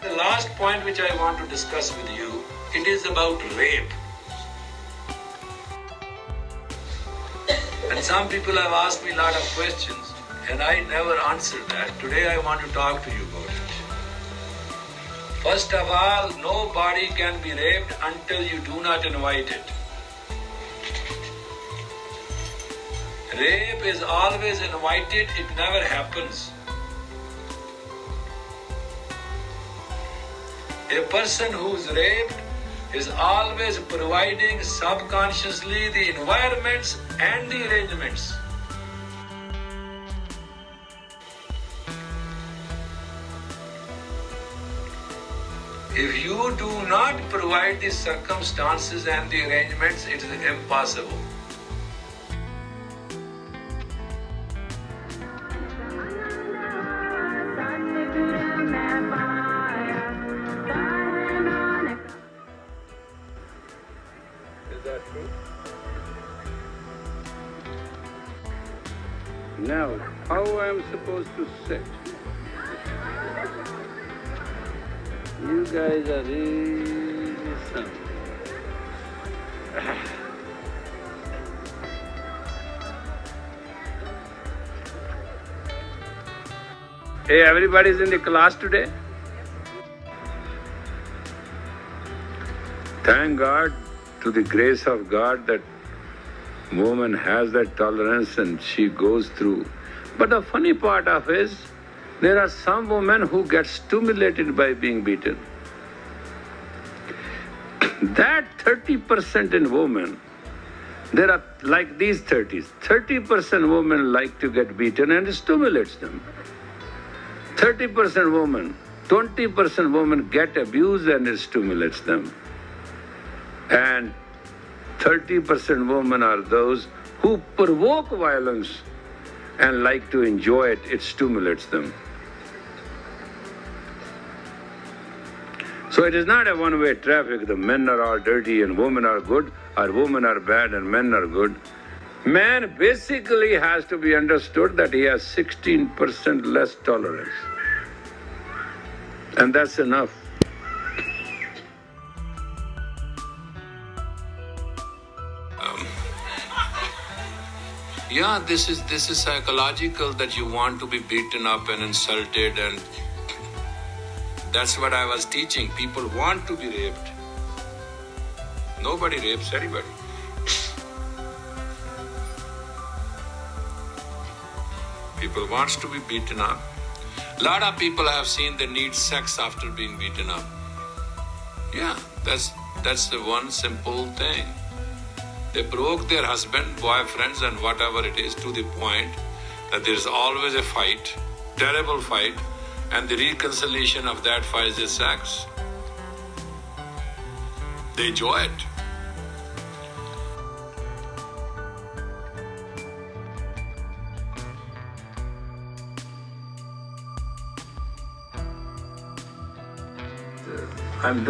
The last point which I want to discuss with you, it is about rape. And some people have asked me a lot of questions and I never answered that. Today I want to talk to you about it. First of all, nobody can be raped until you do not invite it. Rape is always invited, it never happens. A person who is raped is always providing subconsciously the environments and the arrangements. If you do not provide the circumstances and the arrangements, it is impossible. Is that true? Now, how I am supposed to sit? You guys are really something. Hey, everybody's in the class today? Thank God, to the grace of God, that woman has that tolerance and she goes through. But the funny part of it is, there are some women who get stimulated by being beaten. That 30% in women, there are like these 30s. 30% women like to get beaten and it stimulates them. 30% women, 20% women get abused and it stimulates them. And 30% women are those who provoke violence and like to enjoy it, it stimulates them. So it is not a one-way traffic, the men are all dirty and women are good, or women are bad and men are good. Man basically has to be understood that he has 16% less tolerance. And that's enough. Yeah, this is psychological, that you want to be beaten up and insulted, and that's what I was teaching. People want to be raped. Nobody rapes anybody. People wants to be beaten up. A lot of people I have seen, they need sex after being beaten up. Yeah, that's the one simple thing. They provoke their husband, boyfriends and whatever it is to the point that there is always a fight, terrible fight, and the reconciliation of that fight is sex. They enjoy it.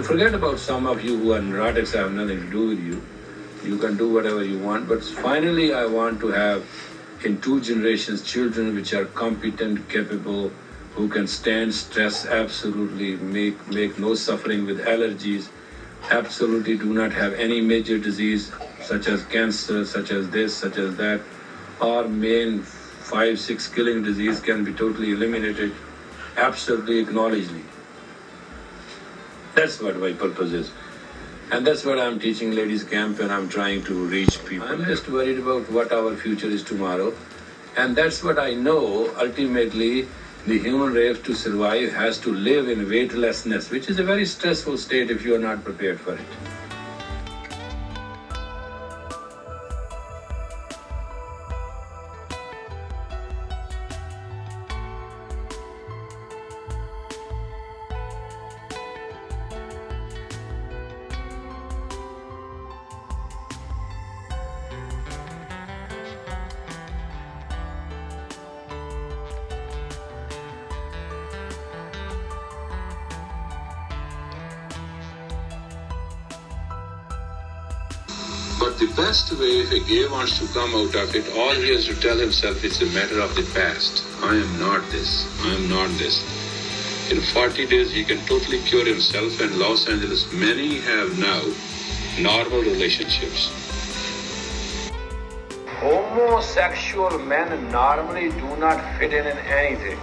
Forget about some of you who are neurotics. I have nothing to do with you. You can do whatever you want, but finally I want to have in 2 generations children which are competent, capable, who can stand stress, absolutely make no suffering with allergies, absolutely do not have any major disease such as cancer, such as this, such as that. Our main 5-6 killing disease can be totally eliminated, absolutely acknowledgedly. That's what my purpose is. And that's what I'm teaching ladies camp, and I'm trying to reach people. I'm just worried about what our future is tomorrow. And that's what I know. Ultimately, the human race to survive has to live in weightlessness, which is a very stressful state if you are not prepared for it. But the best way, if a gay wants to come out of it, all he has to tell himself, it's a matter of the past. I am not this. I am not this. in 40 days he can totally cure himself, and Los Angeles, many have now normal relationships. Homosexual men normally do not fit in anything.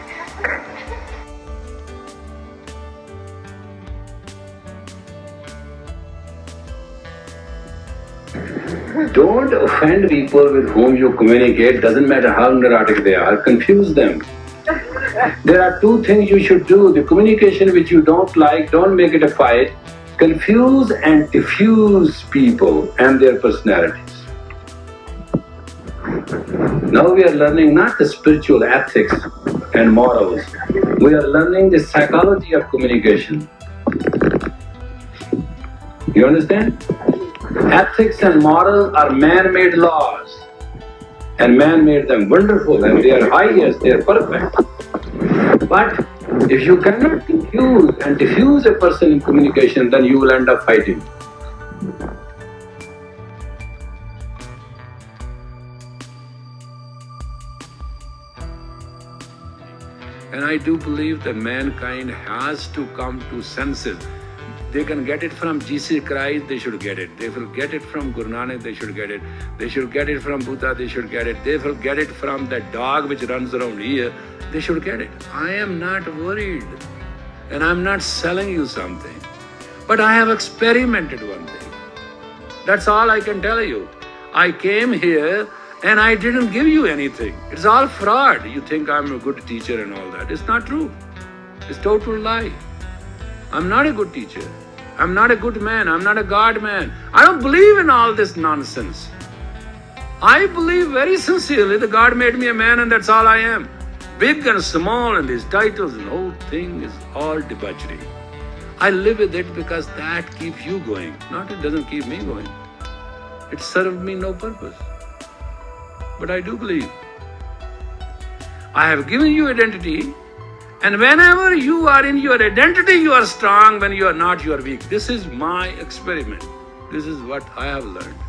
Don't offend people with whom you communicate, doesn't matter how neurotic they are, confuse them. There are two things you should do. The communication which you don't like, don't make it a fight. Confuse and diffuse people and their personalities. Now we are learning not the spiritual ethics and morals. We are learning the psychology of communication. You understand? Ethics and morals are man-made laws. And man made them wonderful, and they are highest, they are perfect. But if you cannot confuse and diffuse a person in communication, then you will end up fighting. And I do believe that mankind has to come to senses. They can get it from Jesus Christ, they should get it. They will get it from Guru Nanak, they should get it. They should get it from Buddha, they should get it. They will get it from that dog which runs around here, they should get it. I am not worried. And I'm not selling you something. But I have experimented one thing. That's all I can tell you. I came here and I didn't give you anything. It's all fraud. You think I'm a good teacher and all that. It's not true. It's total lie. I'm not a good teacher. I'm not a good man. I'm not a God man. I don't believe in all this nonsense. I believe very sincerely that God made me a man and that's all I am. Big and small and these titles and the whole thing is all debauchery. I live with it because that keeps you going. Not it doesn't keep me going. It served me no purpose. But I do believe. I have given you identity. And whenever you are in your identity, you are strong. When you are not, you are weak. This is my experiment. This is what I have learned.